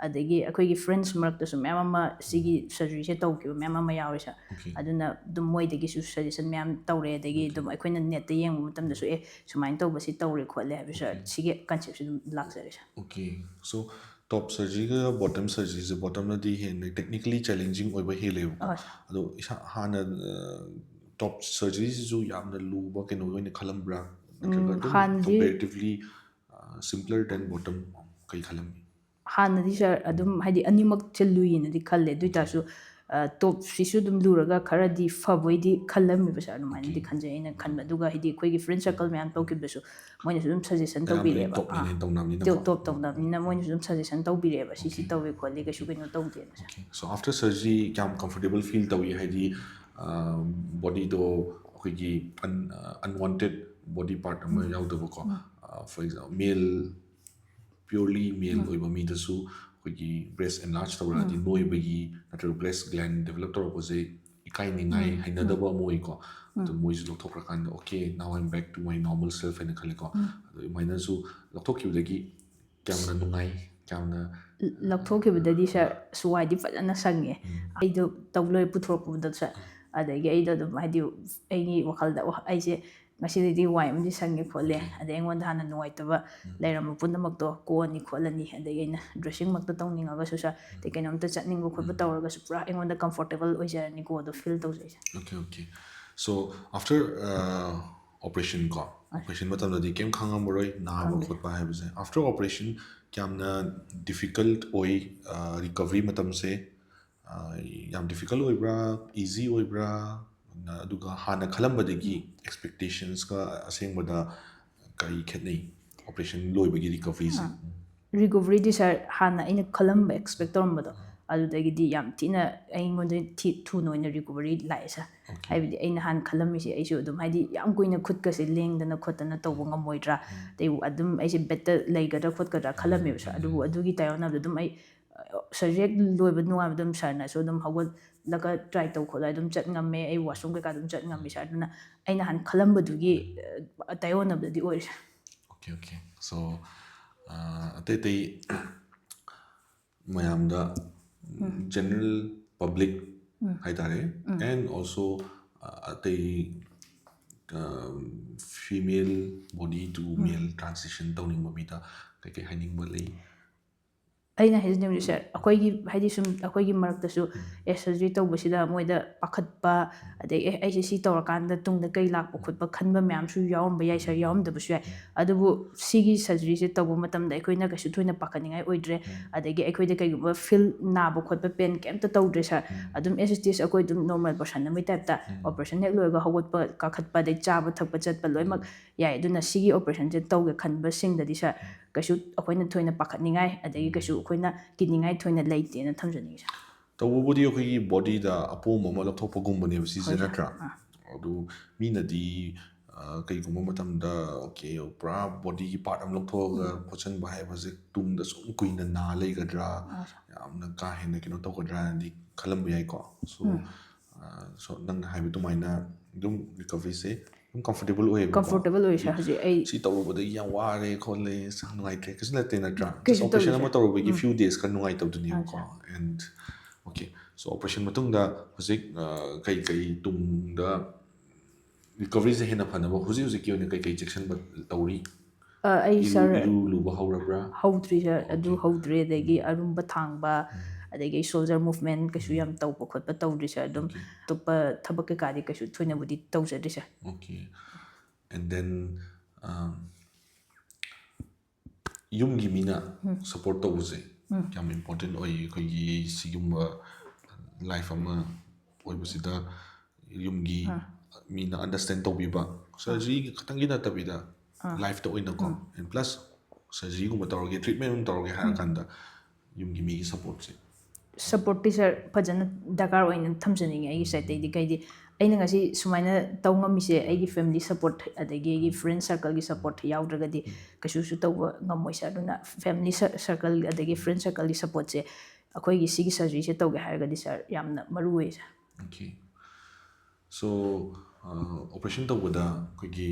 ꯑꯗꯒꯤ ꯑꯩꯈꯣꯏꯒꯤ ꯐ꯭ꯔꯦꯟꯁ ꯃꯔꯛꯇꯁꯨ ꯃꯌꯥꯝ ꯑꯃ ꯁꯤꯒꯤ ꯁꯔꯖꯔꯤꯁꯦ ꯇꯧꯈꯤꯕ ꯃꯌꯥꯝ ꯑꯃ ꯌꯥꯎꯋꯦ ꯁꯥꯔ Okay. ꯑꯗꯨꯅ ꯑꯗꯨꯝ ꯃꯣꯏꯗꯒꯤꯁꯨ ꯁꯖꯦꯁꯟ ꯃꯌꯥꯝ ꯇꯧꯔꯦ ꯑꯗꯒꯤ ꯑꯗꯨꯝ ꯑꯩꯈꯣꯏꯅ ꯅꯦꯠꯇ ꯌꯦꯡꯕ ꯃꯇꯝꯗꯁꯨ ꯁꯨꯃꯥꯏꯅ ꯇꯧꯕꯁꯤ ꯇꯧꯔꯦ ꯈꯣꯠꯂꯦ ꯍꯥꯏꯕ ꯁꯥꯔ ꯁꯤꯒꯤ ꯀꯟꯁꯦꯞꯁꯦ ꯑꯗꯨꯝ ꯂꯥꯛꯆꯔꯦ ꯁꯥꯔ ꯑꯣꯀꯦ ꯁꯣ ꯇꯣꯞ ꯁꯔꯖꯔꯤꯒ ꯕꯣꯇꯝ ꯁꯔꯖꯔꯤꯁꯦ ꯕꯣꯇꯝꯅꯗꯤ ꯍꯦꯟꯅ ꯇꯦꯛꯅꯤꯀꯦꯂꯤ ꯆꯦꯂꯦꯟꯖꯤꯡ ꯑꯣꯏꯕ ꯍꯦꯜꯂꯦꯕꯀꯣ ꯍꯣꯏ ꯑꯗꯣ ꯏꯁꯥ ꯍꯥꯟꯅ ꯇꯣꯞ ꯁꯔꯖꯔꯤꯁꯤꯁꯨ ꯌꯥꯝꯅ ꯂꯨꯕ ꯀꯩꯅꯣ ꯑꯣꯏꯅ ꯈꯜꯂꯝꯕ꯭ꯔꯥ ꯅꯠꯇ꯭ꯔꯒ ꯑꯗꯨꯝ ꯍꯥꯟꯅꯗꯤ ꯀꯝꯄꯦꯔꯤꯇꯤቭꯂꯤ ꯁꯤꯝꯄꯂꯔ ꯗꯦꯟ ꯕꯣꯇꯝ ꯀꯩ ꯈꯜꯂꯝꯃꯤ ꯍꯥꯟꯅꯗꯤ ꯁꯥꯔ ꯑꯗꯨꯝ ꯍꯥꯏꯗꯤ ꯑꯅꯤꯃꯛꯁꯦ ꯂꯨꯏꯅꯗꯤ ꯈꯜꯂꯦ ꯑꯗꯨ ꯑꯣꯏꯇꯥꯔꯁꯨ ꯇꯣꯞꯁꯤꯁꯨ ꯑꯗꯨꯝ ꯂꯨꯔꯒ ꯈꯔꯗꯤ ꯐꯕꯩꯗꯤ ꯈꯜꯂꯝꯃꯦꯕ ꯁꯥꯔ ꯑꯗꯨꯃꯥꯏꯅꯗꯤ ꯈꯟꯖꯩ ꯑꯩꯅ ꯈꯟꯕ ꯑꯗꯨꯒ ꯍꯥꯏꯗꯤ ꯑꯩꯈꯣꯏꯒꯤ ꯐ꯭ꯔꯦꯟ ꯁꯔꯀꯜ ꯃꯌꯥꯝ ꯇꯧꯈꯤꯕꯗꯁꯨ ꯃꯣꯏꯅꯁꯨ ꯑꯗꯨꯝ ꯁꯖꯦꯁꯟ ꯑꯌꯥꯝꯕ ꯇꯧꯕꯤꯔꯛꯑꯦꯕ ꯇꯣꯞꯅꯦꯅ ꯇꯧꯅꯕꯅꯤꯅꯀꯣ ꯇꯣꯞ ꯇꯧꯅꯕꯅꯤꯅ ꯃꯣꯏꯅꯁꯨ ꯑꯗꯨꯝ ꯁꯖꯦꯁꯟ ꯇꯧꯕꯤꯔꯛꯑꯦꯕ ꯁꯤꯁꯤ ꯇꯧꯋꯦ ꯈꯣꯠꯂꯤ ꯀꯩꯁꯨ ꯀꯩꯅꯣ ꯇꯧꯗꯦꯅ ꯁꯥꯔ ꯁꯣ ꯑꯥꯐꯇꯔ ꯁꯔꯖꯔꯤ ꯀꯌꯥꯝ ꯀꯝꯐꯣꯔꯇꯦꯕꯜ ꯐꯤꯜ ꯇꯧꯏ ꯍꯥꯏꯗꯤ ꯕꯣꯗꯤꯗꯣ ꯑꯩꯈꯣꯏꯒꯤ ꯑꯟꯋꯥꯟꯇꯦꯠ ꯕꯣꯗꯤ ꯄꯥꯔꯠ ꯑꯃ ꯌꯥꯎꯗꯕꯀꯣ ꯐꯣꯔ ꯑꯦꯛꯖꯥꯝꯄꯜ ꯃꯦꯜ ꯄꯤꯌꯣꯔꯂꯤ ꯃꯦꯜ ꯑꯣꯏꯕ ꯃꯤꯗꯁꯨ ꯑꯩꯈꯣꯏꯒꯤ ꯕ꯭ꯔꯦꯁ ꯑꯦꯟꯂꯥꯔꯖ ꯇꯧꯔꯛꯑꯗꯤ ꯅꯣꯏꯕꯒꯤ ꯅꯠꯇ꯭ꯔꯒ ꯕ꯭ꯔꯦꯁ ꯒ꯭ꯂꯦꯟ ꯗꯦꯕꯂꯞ ꯇꯧꯔꯛꯄꯁꯦ ꯏꯀꯥꯏꯅꯤꯡꯉꯥꯏ ꯍꯩꯅꯗꯕ ꯑꯃ ꯑꯣꯏꯀꯣ ꯑꯗꯨ ꯃꯣꯏꯁꯨ ꯂꯧꯊꯣꯛꯈ꯭ꯔꯀꯥꯟꯗ okay now I'm back to my normal self ꯍꯥꯏꯅ ꯈꯜꯂꯦꯀꯣ ꯑꯗꯨ ꯑꯗꯨꯃꯥꯏꯅꯁꯨ ꯂꯧꯊꯣꯛꯈꯤꯕꯗꯒꯤ ꯀꯌꯥꯝꯅ ꯅꯨꯡꯉꯥꯏ ꯀꯌꯥꯝꯅ ꯂꯧꯊꯣꯛꯈꯤꯕꯗꯗꯤ ꯁꯥꯔ ꯁ꯭ꯋꯥꯏꯗꯤ ꯐꯖꯅ ꯁꯪꯉꯦ ꯑꯩꯗꯣ ꯇꯧ ꯂꯣꯏ ꯄꯨꯊꯣꯔꯛꯄꯗ ꯁꯥꯔ ꯑꯗꯒꯤ ꯑꯩꯗꯣ ꯑꯗꯨꯝ ꯍꯥꯏꯗꯤ ꯑꯩꯒꯤ ꯋꯥꯈꯜꯗ ꯑꯩꯁꯦ ꯉꯁꯤꯗꯩꯗꯤ ꯋꯥꯏ ꯑꯃꯗꯤ ꯁꯪꯉꯦ ꯈꯣꯠꯂꯦ ꯑꯗꯩ ꯑꯩꯉꯣꯟꯗ ꯍꯥꯟꯅ ꯅꯨꯡꯉꯥꯏꯇꯕ ꯂꯩꯔꯝꯕ ꯄꯨꯝꯅꯃꯛꯇꯣ ꯀꯣꯛꯑꯅꯤ ꯈꯣꯠꯂꯅꯤ ꯑꯗꯒꯤ ꯑꯩꯅ ꯗ꯭ꯔꯦꯁꯤꯡꯃꯛꯇ ꯇꯧꯅꯤꯡꯉꯒꯁꯨ ꯁꯥꯔ ꯑꯗꯩ ꯀꯩꯅꯣꯝꯇ ꯆꯠꯅꯤꯡꯕ ꯈꯣꯠꯄ ꯇꯧꯔꯒꯁꯨ ꯄꯨꯔꯥ ꯑꯩꯉꯣꯟꯗ ꯀꯝꯐꯣꯔꯇꯦꯕꯜ ꯑꯣꯏꯖꯔꯅꯤꯀꯣ ꯑꯗꯣ ꯐꯤꯜ ꯇꯧꯖꯩ ꯁꯥꯔ ꯑꯣꯀꯦ ꯑꯣꯀꯦ ꯁꯣ ꯑꯥꯐꯇꯔ ꯑꯣꯄꯔꯦꯁꯟ ꯀꯣ ꯑꯣꯄꯔꯦꯁꯟ ꯃꯇꯝꯗꯗꯤ ꯀꯩꯝ ꯈꯪꯉꯝꯃꯔꯣꯏ ꯅꯥꯕ ꯈꯪꯗꯦ ꯈꯣꯠꯄ ꯍꯥꯏꯕꯁꯦ ꯑꯥꯐꯇꯔ ꯑꯣꯄꯔꯦꯁꯟ ꯌꯥꯝꯅ ꯗꯤꯐꯤꯀꯜꯠ ꯑꯣꯏ ꯔꯤꯀቨꯔꯤ ꯃꯇꯝꯁꯦ ꯌꯥꯝ ꯗꯤꯐꯤꯀꯜꯠ ꯑꯣꯏꯕ꯭ꯔꯥ ꯏꯖꯤ ꯑꯣꯏꯕ꯭ꯔꯥ ꯑꯗꯨꯒ ꯍꯥꯟꯅ ꯈꯜꯂꯝꯕꯗꯒꯤ ꯑꯦꯛꯁꯄꯦꯛꯇꯦꯁꯟꯁꯀ ꯑꯁꯦꯡꯕꯗ ꯀꯔꯤ ꯈꯦꯠꯅꯩ ꯑꯣꯄꯔꯦꯁꯟ ꯂꯣꯏꯕꯒꯤ ꯔꯤꯀቨꯔꯤꯁꯦ ꯔꯤꯀꯣꯕꯔꯤꯗꯤ ꯁꯥꯔ ꯍꯥꯟꯅ ꯑꯩꯅ ꯈꯜꯂꯝꯕ ꯑꯦꯛꯁꯄꯦꯛ ꯇꯧꯔꯝꯕꯗꯣ ꯑꯗꯨꯗꯒꯤꯗꯤ ꯌꯥꯝ ꯊꯤꯅ ꯑꯩꯉꯣꯟꯗ ꯊꯨꯅ ꯑꯣꯏꯅ ꯔꯤꯀꯣꯕꯔꯤ ꯂꯥꯛꯑꯦ ꯁꯥꯔ ꯍꯥꯏꯕꯗꯤ ꯑꯩꯅ ꯍꯥꯟꯅ ꯈꯜꯂꯝꯃꯤꯁꯦ ꯑꯩꯁꯨ ꯑꯗꯨꯝ ꯍꯥꯏꯗꯤ ꯌꯥꯝ ꯀꯨꯏꯅ ꯈꯨꯠꯀꯁꯦ ꯂꯦꯡꯗꯅ ꯈꯣꯠꯇꯅ ꯇꯧꯕ ꯉꯝꯃꯣꯏꯗ꯭ꯔꯥ ꯑꯗꯩ ꯑꯗꯨꯝ ꯑꯩꯁꯦ ꯕꯦꯠꯇ ꯂꯩꯒꯗ꯭ꯔꯥ ꯈꯣꯠꯀꯗ꯭ꯔꯥ ꯈꯜꯂꯝꯃꯦꯕ ꯁꯥꯔ ꯑꯗꯨꯕꯨ ꯑꯗꯨꯒꯤ ꯇꯥꯏꯌꯣꯟꯅꯕꯗ ꯑꯗꯨꯝ ꯑꯩ ꯁꯔꯖꯔꯤ ꯍꯦꯛ ꯂꯣꯏꯕ ꯅꯨꯡꯉꯥꯏꯕ ꯑꯗꯨꯝ ꯁꯥꯔꯅꯁꯨ ꯑꯗꯨꯝ ꯍꯧꯒꯠꯂꯒ ꯇ꯭ꯔꯥꯏ ꯇꯧ ꯈꯣꯠꯂꯒ ꯑꯗꯨꯝ ꯆꯠ ꯉꯝꯃꯦ ꯑꯩ ꯋꯥꯁꯔꯨꯝ ꯀꯩꯀꯥ ꯑꯗꯨꯝ ꯆꯠ ꯉꯝꯃꯦ ꯁꯥꯔ ꯑꯗꯨꯅ ꯑꯩꯅ ꯍꯥꯟꯅ ꯈꯜꯂꯝꯕꯗꯨꯒꯤ ꯇꯥꯏꯌꯣꯟꯅꯕꯗꯗꯤ ꯑꯣꯏꯔꯦ ꯁꯥꯔ ꯑꯣꯀꯦ ꯑꯣꯀꯦ ꯁꯣ ꯑꯇꯩ ꯑꯇꯩ ꯃꯌꯥꯝꯗ ꯖꯦꯅꯔꯦꯜ ꯄꯕ꯭ꯂꯤꯛ ꯍꯥꯏꯇꯥꯔꯦ ꯑꯦꯟ ꯑꯣꯜꯁꯣ ꯑꯇꯩ ꯐꯤꯃꯦꯜ ꯕꯣꯗꯤ ꯇꯨ ꯃꯦꯜ ꯇ꯭ꯔꯥꯟꯁꯤꯁꯟ ꯇꯧꯅꯤꯡꯕ ꯃꯤꯗ ꯀꯩꯀꯩ ꯍꯥꯏꯅꯤꯡꯕ ꯂꯩ ꯑꯩꯅ ꯍꯥꯏꯖꯅꯤꯡꯕꯗꯤ ꯁꯥꯔ ꯑꯩꯈꯣꯏꯒꯤ ꯍꯥꯏꯗꯤ ꯁꯨꯝ ꯑꯩꯈꯣꯏꯒꯤ ꯃꯔꯛꯇꯁꯨ ꯁꯔꯖꯔꯤ ꯇꯧꯕꯁꯤꯗ ꯃꯣꯏꯗ ꯄꯥꯈꯠꯄ ꯑꯗꯩ ꯑꯩꯁꯦ ꯁꯤ ꯇꯧꯔꯀꯥꯟꯗ ꯇꯨꯡꯗ ꯀꯩ ꯂꯥꯛꯄ ꯈꯣꯠꯄ ꯈꯟꯕ ꯃꯌꯥꯝꯁꯨ ꯌꯥꯎꯔꯝꯕ ꯌꯥꯏ ꯁꯥꯔ ꯌꯥꯎꯔꯝꯗꯕꯁꯨ ꯌꯥꯏ ꯑꯗꯨꯕꯨ ꯁꯤꯒꯤ ꯁꯔꯖꯔꯤꯁꯦ ꯇꯧꯕ ꯃꯇꯝꯗ ꯑꯩꯈꯣꯏꯅ ꯀꯩꯁꯨ ꯊꯣꯏꯅ ꯄꯥꯈꯠꯅꯤꯡꯉꯥꯏ ꯑꯣꯏꯗ꯭ꯔꯦ ꯑꯗꯒꯤ ꯑꯩꯈꯣꯏꯗ ꯀꯩꯒꯨꯝꯕ ꯐꯤꯜ ꯅꯥꯕ ꯈꯣꯠꯄ ꯄꯦꯟ ꯀꯩꯝꯇ ꯇꯧꯗ꯭ꯔꯦ ꯁꯥꯔ ꯑꯗꯨꯝ ꯑꯦꯁ ꯏꯁ ꯑꯩꯈꯣꯏ ꯑꯗꯨꯝ ꯅꯣꯔꯃꯦꯜ ꯄꯔꯁꯟ ꯑꯃꯒꯤ ꯇꯥꯏꯞꯇ ꯑꯣꯄꯔꯦꯁꯟ ꯍꯦꯛ ꯂꯣꯏꯔꯒ ꯍꯧꯒꯠꯄ ꯀꯥꯈꯠꯄ ꯑꯗꯩ ꯆꯥꯕ ꯊꯛꯄ ꯆꯠꯄ ꯂꯣꯏꯅꯃꯛ ꯌꯥꯏ ꯑꯗꯨꯅ ꯁꯤꯒꯤ ꯑꯣꯄꯔꯦꯁꯟꯁꯦ ꯇꯧꯒꯦ ꯈꯟꯕꯁꯤꯡꯗꯗꯤ ꯁꯥꯔ ꯀꯩꯁꯨ ꯑꯩꯈꯣꯏꯅ ꯊꯣꯏꯅ ꯄꯥꯈꯠꯅꯤꯡꯉꯥꯏ ꯑꯗꯒꯤ ꯀꯩꯁꯨ ꯑꯩꯈꯣꯏꯅ ꯀꯤꯅꯤꯡꯉꯥꯏ ꯊꯣꯏꯅ ꯂꯩꯇꯦꯅ ꯊꯝꯖꯅꯤꯡꯉꯤ ꯁꯥꯔ ꯇꯧꯕꯕꯨꯗꯤ ꯑꯩꯈꯣꯏꯒꯤ ꯕꯣꯗꯤꯗ ꯑꯄꯣꯝꯕ ꯑꯃ ꯂꯧꯊꯣꯛꯄꯒꯨꯝꯕꯅꯦꯕ ꯁꯤꯁꯦ ꯍꯣꯏ ꯅꯠꯇ꯭ꯔꯥ ꯁꯥꯔ ꯑꯗꯨ ꯃꯤꯅꯗꯤ ꯀꯩꯒꯨꯝꯕ ꯃꯇꯝꯗ ꯑꯣꯀꯦ ꯄꯨꯔꯥ ꯕꯣꯗꯤꯒꯤ ꯄꯥꯔꯠ ꯑꯃ ꯂꯧꯊꯣꯛꯑꯒ ꯈꯣꯠꯆꯟꯕ ꯍꯥꯏꯕꯁꯦ ꯇꯨꯡꯗ ꯁꯨꯝ ꯀꯨꯏꯅ ꯅꯥ ꯂꯩꯒꯗ꯭ꯔꯥ ꯌꯥꯝꯅ ꯀꯥ ꯍꯦꯟꯅ ꯀꯩꯅꯣ ꯇꯧꯒꯗ꯭ꯔꯥꯅꯗꯤ ꯈꯜꯂꯝꯕ ꯌꯥꯏꯀꯣ ꯁꯣ ꯅꯪꯅ ꯍꯥꯏꯕ ꯑꯗꯨꯃꯥꯏꯅ ꯑꯗꯨꯝ ꯔꯤꯀቨꯔꯤꯁꯦ ꯑꯗꯨꯝ ꯀꯝꯐꯣꯔꯇꯦꯕꯜ ꯑꯣꯏꯌꯦꯕꯀꯣ ꯀꯝꯐꯣꯔꯇꯦꯕꯜ ꯑꯣꯏ ꯁꯥꯔ ꯍꯧꯖꯤꯛ ꯑꯩ ꯁꯤ ꯇꯧꯔꯨꯕꯗꯒꯤ ꯌꯥꯝ ꯋꯥꯔꯦ ꯈꯣꯠꯂꯦ ꯅꯨꯡꯉꯥꯏꯇ꯭ꯔꯦ ꯀꯩꯁꯨ ꯅꯠꯇꯦ ꯅꯠꯇ꯭ꯔꯥ ꯖꯁ ꯀꯩꯁꯨ ꯇꯧꯗꯦ ꯑꯣꯄꯔꯦꯁꯟ ꯑꯃ ꯁꯥꯔ ꯇꯧꯔꯨꯕꯒꯤ ꯐ꯭ꯌꯨ ꯗꯦꯖ ꯈꯔ ꯅꯨꯡꯉꯥꯏꯇꯕꯗꯨꯅꯦꯕꯀꯣ ꯁꯥꯔ ꯑꯦꯟ ꯑꯣꯀꯦ ꯁꯣ ꯑꯣꯄꯔꯦꯁꯟ ꯃꯇꯨꯡꯗ ꯍꯧꯖꯤꯛ ꯀꯩ ꯇꯨꯡꯗ ꯔꯤꯀቨꯔꯤꯁꯦ ꯍꯦꯟꯅ ꯐꯅꯕ ꯍꯧꯖꯤꯛ ꯍꯧꯖꯤꯛꯀꯤ ꯑꯣꯏꯅ ꯀꯩ ꯆꯦꯛꯁꯤꯟꯕ ꯇꯧꯔꯤ ꯑꯩ ꯁꯥꯔ ꯏꯔꯨ ꯂꯨꯕ ꯍꯧꯔꯕ꯭ꯔꯥ ꯍꯧꯗ꯭ꯔꯤ ꯁꯥꯔ ꯑꯗꯨ ꯑꯣꯀꯦ ꯍꯧꯗ꯭ꯔꯤ ꯑꯗꯒꯤ ꯑꯔꯨꯝꯕ ꯊꯥꯡꯕ ꯑꯗꯒꯤ ꯁꯣꯜꯖꯔ ꯃꯨꯚꯃꯦꯟ ꯀꯩꯁꯨ ꯌꯥꯝ ꯇꯧꯕ ꯈꯣꯠꯄ ꯇꯧꯗ꯭ꯔꯤ ꯁꯥꯔ ꯑꯗꯨꯝ ꯑꯣꯀꯦ ꯑꯇꯣꯞꯄ ꯊꯕꯛ ꯀꯩꯀꯥꯗꯤ ꯀꯩꯁꯨ ꯊꯣꯏꯅꯕꯨꯗꯤ ꯇꯧꯖꯗ꯭ꯔꯤ ꯁꯥꯔ ꯑꯣꯀꯦ ꯑꯦꯟ ꯗꯦꯟ ꯌꯨꯝꯒꯤ ꯃꯤꯅ ꯁꯞꯄꯣꯔꯠ ꯇꯧꯕꯁꯦ ꯌꯥꯝ ꯏꯝꯄꯣꯔꯇꯦꯟ ꯑꯣꯏ ꯑꯩꯈꯣꯏꯒꯤ ꯁꯤꯒꯨꯝꯕ ꯂꯥꯏꯐ ꯑꯃ ꯑꯣꯏꯕꯁꯤꯗ ꯌꯨꯝꯒꯤ ꯃꯤꯅ ꯑꯟꯗꯔꯁꯇꯦꯟ ꯇꯧꯕꯤꯕ ꯁꯔꯖꯔꯤ ꯈꯛꯇꯪꯒꯤ ꯅꯠꯇꯕꯤꯗ ꯂꯥꯏꯐꯇ ꯑꯣꯏꯅꯀꯣ ꯑꯦꯟ ꯄ꯭ꯂꯁ ꯁꯔꯖꯔꯤꯒꯨꯝꯕ ꯇꯧꯔꯒꯦ ꯇ꯭ꯔꯤꯠꯃꯦꯟ ꯑꯃ ꯇꯧꯔꯒꯦ ꯍꯥꯏꯔꯀꯥꯟꯗ ꯌꯨꯝꯒꯤ ꯃꯤꯒꯤ ꯁꯞꯄꯣꯔꯠꯁꯦ ꯁꯞꯄꯣꯔꯠꯇꯤ ꯁꯥꯔ ꯐꯖꯅ ꯗꯔꯀꯥꯔ ꯑꯣꯏꯅ ꯊꯝꯖꯅꯤꯡꯉꯦ ꯑꯩꯒꯤ ꯁꯥꯏꯠꯇꯩꯗꯤ ꯀꯩꯗꯤ ꯑꯩꯅ ꯉꯁꯤ ꯁꯨꯃꯥꯏꯅ ꯇꯧ ꯉꯝꯃꯤꯁꯦ ꯑꯩꯒꯤ ꯐꯦꯃꯤꯂꯤ ꯁꯞꯄꯣꯔꯠ ꯑꯗꯒꯤ ꯑꯩꯒꯤ ꯐ꯭ꯔꯦꯟ ꯁꯔꯀꯜꯒꯤ ꯁꯞꯄꯣꯔꯠ ꯌꯥꯎꯗ꯭ꯔꯒꯗꯤ ꯀꯩꯁꯨꯁꯨ ꯇꯧꯕ ꯉꯝꯃꯣꯏ ꯁꯥꯔ ꯑꯗꯨꯅ ꯐꯦꯃꯤꯂꯤ ꯁꯔꯀꯜ ꯑꯗꯒꯤ ꯐ꯭ꯔꯦꯟ ꯁꯔꯀꯜꯒꯤ ꯁꯞꯄꯣꯔꯠꯁꯦ ꯑꯩꯈꯣꯏꯒꯤ ꯁꯤꯒꯤ ꯁꯔꯖꯔꯤꯁꯦ ꯇꯧꯒꯦ ꯍꯥꯏꯔꯒꯗꯤ ꯁꯥꯔ ꯌꯥꯝꯅ ꯃꯔꯨ ꯑꯣꯏ ꯁꯥꯔ ꯑꯣꯀꯦ ꯁꯣ ꯑꯣꯄꯔꯦꯁꯟ ꯇꯧꯕꯗ ꯑꯩꯈꯣꯏꯒꯤ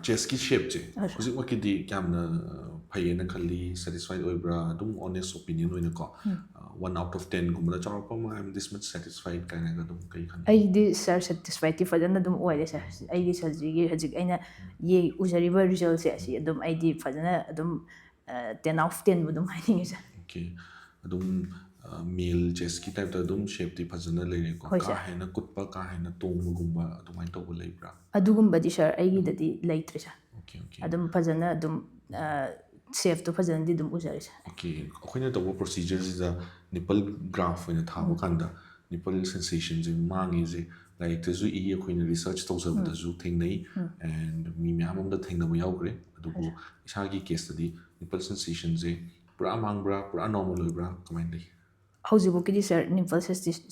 ꯆꯦꯁꯀꯤ ꯁꯦꯞꯁꯦ ꯍꯧꯖꯤꯛꯃꯛꯀꯤꯗꯤ ꯌꯥꯝꯅ ꯐꯩꯌꯦꯅ ꯈꯜꯂꯤ ꯁꯦꯇꯤꯁꯐꯥꯏꯠ ꯑꯣꯏꯕ꯭ꯔꯥ ꯑꯗꯨꯝ ꯑꯣꯅꯦꯁ ꯑꯣꯄꯤꯅꯤꯌꯟ ꯑꯣꯏꯅꯀꯣ 1/10 ꯆꯥꯎꯔꯥꯛꯄ ꯑꯃ ꯑꯥꯏ ꯑꯦꯝ ꯗꯤꯁ ꯃꯆ ꯁꯦꯇꯤꯁꯐꯥꯏꯠ ꯀꯥꯏꯅꯒ ꯑꯗꯨꯝ ꯀꯩ ꯈꯟꯕꯤ ꯑꯩꯗꯤ ꯁꯥꯔ ꯁꯦꯇꯤꯁꯐꯥꯏꯗꯇꯤ ꯐꯖꯅ ꯑꯗꯨꯝ ꯑꯣꯏꯔꯦ ꯁꯥꯔ ꯑꯩꯒꯤ ꯁꯔꯖꯔꯤꯒꯤ ꯍꯧꯖꯤꯛ ꯑꯩꯅ ꯎꯖꯔꯤꯕ ꯔꯤꯖꯜꯁꯦ ꯑꯁꯤ ꯑꯗꯨꯝ ꯑꯩꯗꯤ ꯐꯖꯅ ꯑꯗꯨꯝ 10/10ꯕꯨ ꯑꯗꯨꯝ ꯍꯥꯏꯅꯤꯡꯉꯤ ꯁꯥꯔ ꯑꯣꯀꯦ ꯑꯗꯨꯝ ꯃꯦꯜ ꯆꯦꯁꯀꯤ ꯇꯥꯏꯞꯇ ꯑꯗꯨꯝ ꯁꯦꯞꯇꯤ ꯐꯖꯅ ꯂꯩꯔꯦꯀꯣ ꯍꯣꯏ ꯀꯥ ꯁꯥꯔ ꯍꯦꯟꯅ ꯀꯨꯠꯄ ꯀꯥ ꯍꯦꯟꯅ ꯇꯣꯡꯕꯒꯨꯝꯕ ꯑꯗꯨꯃꯥꯏꯅ ꯇꯧꯕ ꯂꯩꯕ꯭ꯔꯥ ꯑꯗꯨꯒꯨꯝꯕꯗꯤ ꯁꯥꯔ ꯑꯩꯒꯤꯗꯗꯤ ꯂꯩꯇ꯭ꯔꯦ ꯁꯥꯔ ꯑꯣꯀꯦ ꯑꯣꯀꯦ ꯑꯗꯨꯝ ꯐꯖꯅ ꯑꯗꯨꯝ ꯁꯦꯞꯇꯣ ꯐꯖꯅꯗꯤ ꯑꯗꯨꯝ ꯎꯖꯔꯦ ꯁꯥꯔ ꯑꯣꯀꯦ ꯑꯩꯈꯣꯏꯅ ꯇꯧꯕ ꯄ꯭ꯔꯣꯁꯤꯖꯔꯁꯤꯗ ꯅꯤꯄꯜ ꯒ꯭ꯔꯥꯐ ꯑꯣꯏꯅ ꯊꯥꯕ ꯀꯥꯟꯗ ꯅꯤꯄꯜ ꯁꯦꯟꯁꯦꯁꯟꯁꯦ ꯃꯥꯡꯉꯤꯁꯦ ꯂꯥꯏꯔꯤꯛꯇꯁꯨ ꯑꯩꯈꯣꯏꯅ ꯔꯤꯁꯔꯆ ꯇꯧꯖꯕꯗꯁꯨ ꯊꯦꯡꯅꯩ ꯑꯦꯟ ꯃꯤ ꯃꯌꯥꯝ ꯑꯃꯗ ꯊꯦꯡꯅꯕ ꯌꯥꯎꯈ꯭ꯔꯦ ꯑꯗꯨꯕꯨ ꯏꯁꯥꯒꯤ ꯀꯦꯁꯇꯗꯤ ꯅꯤꯄꯜ ꯁꯦꯟꯁꯦꯁꯟꯁꯦ ꯄꯨꯔꯥ ꯃꯥꯡꯕ꯭ꯔꯥ ꯄꯨꯔꯥ ꯅꯣꯔꯃꯦꯜ ꯑꯣꯏꯕ꯭ꯔꯥ ꯀꯃꯥꯏꯅ ꯂꯩ ꯍꯧꯖꯤꯛꯐꯥꯎꯒꯤꯗꯤ ꯁꯥꯔ ꯅꯤꯝꯄꯜ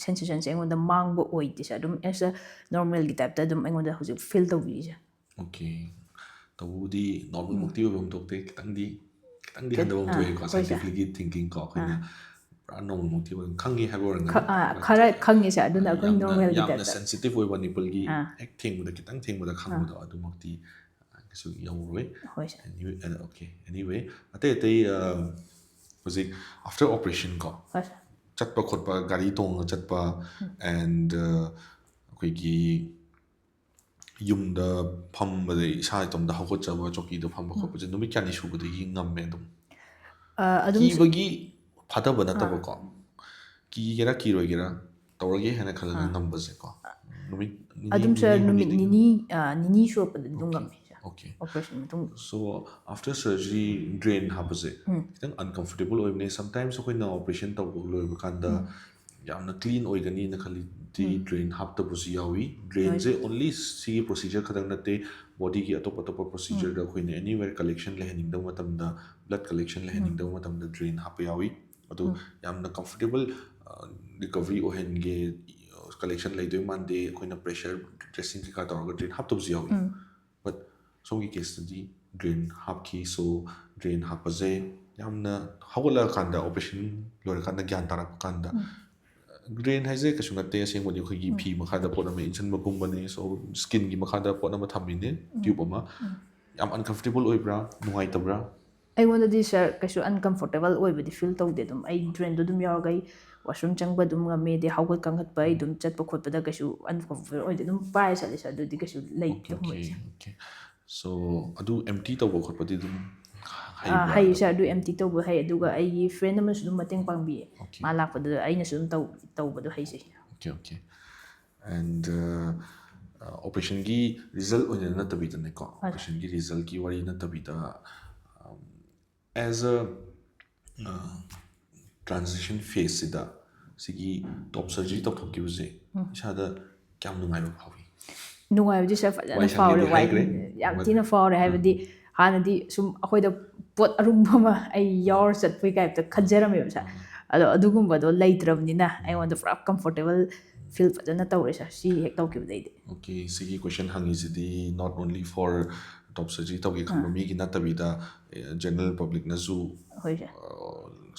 ꯁꯦꯟꯁꯦꯁꯟꯁꯦ ꯑꯩꯉꯣꯟꯗ ꯃꯥꯡꯕ ꯑꯣꯏꯗꯦ ꯁꯥꯔ ꯑꯗꯨꯝ ꯑꯦꯁ ꯑ ꯅꯣꯔꯃꯦꯜꯒꯤ ꯇꯥꯏꯞꯇ ꯑꯗꯨꯝ ꯑꯩꯉꯣꯟꯗ ꯍꯧꯖꯤꯛ ꯐꯤꯜ ꯇꯧꯕꯤꯔꯤꯁꯦ ꯑꯣꯀꯦ ꯇꯧꯕꯕꯨꯗꯤ ꯅꯣꯔꯃꯦꯜꯃꯛꯇꯤ ꯑꯣꯏꯕ ꯊꯣꯛꯇꯦ ꯈꯤꯇꯪꯗꯤ ꯍꯟꯊꯐꯝ ꯊꯣꯛꯑꯦꯀꯣ ꯍꯣꯏ ꯁꯥꯔ ꯁꯥꯏꯟꯇꯤꯐꯤꯛꯀꯤ ꯊꯤꯡꯀꯤꯡ ꯀꯣ ꯑꯩꯈꯣꯏꯅ ꯄꯨꯔꯥ ꯅꯣꯔꯃꯦꯜꯃꯛꯇꯤ ꯑꯣꯏ ꯈꯪꯉꯤ ꯍꯥꯏꯕ ꯑꯣꯏꯔꯝꯒꯅꯤ ꯈꯔ ꯈꯪꯉꯦ ꯁꯥꯔ ꯑꯗꯨꯅ ꯑꯩꯈꯣꯏ ꯌꯥꯝꯅ ꯅꯣꯔꯃꯦꯜꯒꯤ ꯌꯥꯝꯅ ꯇꯥꯏꯞꯇ ꯁꯦꯟꯁꯤꯇꯤꯞ ꯑꯣꯏꯕ ꯅꯤꯄꯜꯒꯤ ꯍꯦꯛ ꯊꯦꯡꯕꯗ ꯈꯤꯇꯪ ꯊꯦꯡꯕꯗ ꯈꯪꯕꯗꯣ ꯑꯗꯨꯃꯛꯇꯤ ꯀꯩꯁꯨ ꯌꯧꯔꯣꯏ ꯍꯣꯏ ꯁꯥꯔ ꯑꯣꯀꯦ ꯑꯦꯅꯤꯋꯦ ꯑꯇꯩ ꯍꯧꯖꯤꯛ ꯑꯥꯐꯇꯔ ꯑꯣꯄꯔꯦꯁꯟ ꯀꯣ ꯍꯣꯏ ꯁꯥꯔ ꯆꯠꯄ ꯈꯣꯠꯄ ꯒꯥꯔꯤ ꯇꯣꯡꯉꯒ ꯆꯠꯄ ꯑꯦꯟ ꯑꯩꯈꯣꯏꯒꯤ ꯌꯨꯝꯗ ꯐꯝꯕꯗ ꯏꯁꯥ ꯏꯇꯣꯝꯇ ꯍꯧꯒꯠꯆꯕ ꯆꯧꯀꯤꯗ ꯐꯝꯕ ꯈꯣꯠꯄꯁꯦ ꯅꯨꯃꯤꯠ ꯀꯌꯥꯅꯤ ꯁꯨꯕꯗꯒꯤ ꯉꯝꯃꯦ ꯑꯗꯨꯝ ꯑꯗꯨꯝ ꯀꯤꯕꯒꯤ ꯐꯠꯇꯕ ꯅꯠꯇꯕꯀꯣ ꯀꯤꯒꯦꯔꯥ ꯀꯤꯔꯣꯏꯒꯦꯔꯥ ꯇꯧꯔꯒꯦ ꯍꯥꯏꯅ ꯈꯜꯂꯒ ꯉꯝꯕꯁꯦꯀꯣ ꯅꯨꯃꯤꯠ ꯑꯗꯨꯝ ꯅꯤꯅꯤ ꯁꯥꯔ ꯅꯨꯃꯤꯠ ꯍꯨꯝꯅꯤꯗꯒꯤ ꯅꯤꯅꯤ ꯁꯨꯔꯛꯄꯗꯗꯤ ꯑꯗꯨꯝ ꯑꯣꯀꯦ ꯉꯝꯃꯤ ꯁꯥꯔ ꯑꯣꯀꯦ ꯑꯣꯄꯔꯦꯁꯟ ꯃꯇꯨꯡ ꯁꯣ ꯑꯥꯐꯇꯔ ꯁꯔꯖꯔꯤ ꯗ꯭ꯔꯦꯟ ꯍꯥꯞꯄꯁꯦ ꯈꯤꯇꯪ ꯑꯟꯀꯝꯐꯣꯔꯇꯦꯕꯜ ꯑꯣꯏꯕꯅꯦ ꯁꯝꯇꯥꯏꯝꯁ ꯑꯩꯈꯣꯏꯅ ꯑꯣꯄꯔꯦꯁꯟ ꯇꯧꯕ ꯂꯣꯏꯕ ꯀꯥꯟꯗ ꯌꯥꯝꯅ ꯀ꯭ꯂꯤꯟ ꯑꯣꯏꯒꯅꯤꯅ ꯈꯜꯂꯤꯗꯤ ꯗ꯭ꯔꯦꯟ ꯍꯥꯞꯇꯕꯁꯨ ꯌꯥꯎꯏ ꯍꯣꯏ ꯗ꯭ꯔꯦꯟꯁꯦ ꯑꯣꯟꯂꯤ ꯁꯤꯒꯤ ꯄ꯭ꯔꯣꯁꯤꯖꯔ ꯈꯛꯇꯪ ꯅꯠꯇꯦ ꯕꯣꯗꯤꯒꯤ ꯑꯇꯣꯞ ꯑꯇꯣꯞꯄ ꯄ꯭ꯔꯣꯁꯤꯖꯔꯗ ꯑꯩꯈꯣꯏꯅ ꯑꯦꯅꯤꯋꯦꯔ ꯀꯂꯦꯛꯁꯟ ꯂꯩꯍꯟꯅꯤꯡꯗꯕ ꯃꯇꯝꯗ ꯕ꯭ꯂꯗ ꯀꯂꯦꯛꯁꯟ ꯂꯩꯍꯟꯅꯤꯡꯗꯕ ꯃꯇꯝꯗ ꯗ꯭ꯔꯦꯟ ꯍꯥꯞꯄ ꯌꯥꯎꯏ ꯑꯗꯨ ꯌꯥꯝꯅ ꯀꯝꯐꯣꯔꯇꯦꯕꯜ ꯔꯤꯀቨꯔꯤ ꯑꯣꯏꯍꯟꯒꯦ ꯀꯂꯦꯛꯁꯟ ꯂꯩꯗꯣꯏ ꯃꯥꯟꯗꯦ ꯑꯩꯈꯣꯏꯅ ꯄ꯭ꯔꯦꯁꯔ ꯗ꯭ꯔꯦꯁꯤꯡ ꯀꯩꯀꯥ ꯇꯧꯔꯒ ꯗ꯭ꯔꯦꯟ ꯍꯥꯞꯇꯕꯁꯨ ꯌꯥꯎꯏ ꯕꯠ ꯁꯣꯝꯒꯤ ꯀꯦꯁꯇꯗꯤ ꯗ꯭ꯔꯦꯟ ꯍꯥꯞꯈꯤ ꯁꯣ ꯗ꯭ꯔꯦꯟ ꯍꯥꯞꯄꯁꯦ ꯌꯥꯝꯅ ꯍꯧꯒꯠꯂꯛꯑꯀꯥꯟꯗ ꯑꯣꯄꯔꯦꯁꯟ ꯂꯣꯏꯔꯀꯥꯟꯗ ꯒ꯭ꯌꯥꯟ ꯇꯥꯔꯛꯄ ꯀꯥꯟꯗ ꯗ꯭ꯔꯦꯟ ꯍꯥꯏꯁꯦ ꯀꯩꯁꯨ ꯅꯠꯇꯦ ꯑꯁꯦꯡꯕꯗꯤ ꯑꯩꯈꯣꯏꯒꯤ ꯐꯤ ꯃꯈꯥꯗ ꯄꯣꯠ ꯑꯃ ꯏꯟꯁꯤꯟꯕꯒꯨꯝꯕꯅꯤ ꯁꯣ ꯁ꯭ꯀꯤꯟꯒꯤ ꯃꯈꯥꯗ ꯄꯣꯠ ꯑꯃ ꯊꯝꯃꯤꯅꯦ ꯇ꯭ꯌꯨꯕ ꯑꯃ ꯌꯥꯝ ꯑꯟꯀꯝꯐꯣꯔꯇꯦꯕꯜ ꯑꯣꯏꯕ꯭ꯔꯥ ꯅꯨꯡꯉꯥꯏꯇꯕ꯭ꯔꯥ ꯑꯩꯉꯣꯟꯗꯗꯤ ꯁꯥꯔ ꯀꯩꯁꯨ ꯑꯟꯀꯝꯐꯣꯔꯇꯦꯕꯜ ꯑꯣꯏꯕꯗꯤ ꯐꯤꯜ ꯇꯧꯗꯦ ꯑꯗꯨꯝ ꯑꯩ ꯗ꯭ꯔꯦꯟꯗꯣ ꯑꯗꯨꯝ ꯌꯥꯎꯔꯒ ꯑꯩ ꯋꯥꯁꯔꯨꯝ ꯆꯪꯕ ꯑꯗꯨꯝ ꯉꯝꯃꯤ ꯑꯗꯩ ꯍꯧꯒꯠ ꯀꯥꯡꯈꯠꯄ ꯑꯩ ꯑꯗꯨꯝ ꯆꯠꯄ ꯈꯣꯠꯄꯗ ꯀꯩꯁꯨ ꯑꯟꯀꯝꯐꯣꯔꯇꯦꯕꯜ ꯑꯣꯏꯗꯦ ꯑꯗꯨꯝ ꯄꯥꯏꯔ ꯆꯠꯂꯦ ꯁꯥꯔ ꯑꯗꯨꯗꯤ ꯀꯩꯁꯨ ꯂꯩꯇꯦ ꯑꯣꯀꯦ ꯍꯨꯝꯕꯩꯁꯦ ꯑꯣꯀꯦ ꯁꯣ ꯑꯗꯨ ꯑꯦꯝꯇꯤ ꯇꯧꯕ ꯈꯣꯠꯄꯗꯤ ꯑꯗꯨꯝ ꯍꯩ ꯁꯥꯔ ꯑꯗꯨ ꯑꯦꯝꯇꯤ ꯇꯧꯕ ꯍꯩ ꯑꯗꯨꯒ ꯑꯩꯒꯤ ꯐ꯭ꯔꯦꯟ ꯑꯃꯁꯨ ꯑꯗꯨꯝ ꯃꯇꯦꯡ ꯄꯥꯡꯕꯤꯌꯦ Okay. ꯃꯥ ꯂꯥꯛꯄꯗꯨꯗ ꯑꯩꯅꯁꯨ ꯑꯗꯨꯝ ꯇꯧꯕꯗꯣ ꯍꯩꯖꯩ Okay, okay. And ꯑꯣꯄꯔꯦꯁꯟꯒꯤ ꯔꯤꯖꯜꯠ ꯑꯣꯏꯅ ꯅꯠꯇꯕꯤꯗꯅꯦꯀꯣ ꯑꯣꯄꯔꯦꯁꯟꯒꯤ ꯔꯤꯖꯜꯠꯀꯤ ꯋꯥꯔꯤ ꯅꯠꯇꯕꯤꯗ ꯑꯦꯖ ꯑ ꯇ꯭ꯔꯥꯟꯖꯤꯁꯟ ꯐꯦꯁꯁꯤꯗ ꯁꯤꯒꯤ ꯇꯣꯞ ꯁꯔꯖꯔꯤ ꯇꯧꯊꯣꯛꯈꯤꯕꯁꯦ ꯏꯁꯥꯗ ꯀꯌꯥꯝ ꯅꯨꯡꯉꯥꯏꯕ ꯐꯥꯎꯏ ꯅꯨꯡꯉꯥꯏꯕꯗꯤ ꯁꯥꯔ ꯐꯖꯅ ꯋꯥꯏ ꯐꯥꯎꯔꯦ ꯁꯪꯒꯦꯗꯤ ꯍꯥꯏꯈ꯭ꯔꯦ ꯌꯥꯝ ꯊꯤꯅ ꯐꯥꯎꯔꯦ ꯍꯥꯏꯕꯗꯤ ꯍꯥꯟꯅꯗꯤ ꯁꯨꯝ ꯑꯩꯈꯣꯏꯗ ꯄꯣꯠ ꯑꯔꯨꯝꯕ ꯑꯃ ꯑꯩ ꯌꯥꯎꯔ ꯆꯠꯄꯒꯤ ꯇꯥꯏꯞꯇ ꯈꯟꯖꯔꯝꯃꯦꯕ ꯁꯥꯔ ꯑꯗꯣ ꯑꯗꯨꯒꯨꯝꯕꯗꯣ ꯂꯩꯇ꯭ꯔꯕꯅꯤꯅ ꯑꯩꯉꯣꯟꯗ ꯄꯨꯔꯥ ꯀꯝꯐꯣꯔꯇꯦꯕꯜ ꯐꯤꯜ ꯐꯖꯅ ꯇꯧꯔꯦ ꯁꯥꯔ ꯁꯤ ꯍꯦꯛ ꯇꯧꯈꯤꯕꯗꯩꯗꯤ ꯑꯣꯀꯦ ꯁꯤꯒꯤ ꯀꯣꯏꯁꯟ ꯍꯪꯉꯤꯁꯤꯗꯤ ꯅꯣꯠ ꯑꯣꯟꯂꯤ ꯐꯣꯔ ꯇꯣꯞ ꯁꯔꯖꯔꯤ ꯇꯧꯒꯦ ꯈꯟꯕ ꯃꯤꯒꯤ ꯅꯠꯇꯕꯤꯗ ꯖꯦꯅꯔꯦꯜ ꯄꯕ꯭ꯂꯤꯛꯅꯁꯨ ꯍꯣꯏ ꯁꯥꯔ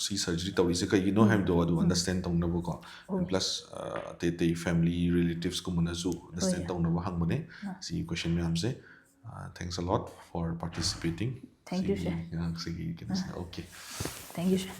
ꯁꯤ ꯁꯔꯖꯔꯤ ꯇꯧꯔꯤꯁꯦ ꯀꯩꯒꯤꯅꯣ ꯍꯥꯏꯕꯗꯣ ꯑꯗꯨ ꯑꯟꯗꯔꯁꯇꯦꯟ ꯇꯧꯅꯕꯀꯣ ꯄ꯭ꯂꯁ ꯑꯇꯩ ꯑꯇꯩ ꯐꯦꯃꯤꯂꯤ ꯔꯤꯂꯦꯇꯤꯚꯁꯀꯨꯝꯕꯅꯁꯨ ꯑꯟꯗꯔꯁꯇꯦꯟ ꯇꯧꯅꯕ ꯍꯪꯕꯅꯦ ꯁꯤꯒꯤ ꯀꯣꯏꯁꯟ ꯃꯌꯥꯝꯁꯦ ꯊꯦꯡꯛꯁ ꯑ ꯂꯣꯠ ꯐꯣꯔ ꯄꯥꯔꯇꯤꯁꯤꯄꯦꯇꯤꯡ ꯊꯦꯡꯛ ꯌꯨ ꯁꯥꯔ ꯁꯤꯒꯤ ꯀꯩꯅꯣꯁꯤꯅ ꯑꯣꯀꯦ ꯊꯦꯡꯛ ꯌꯨ ꯁꯥꯔ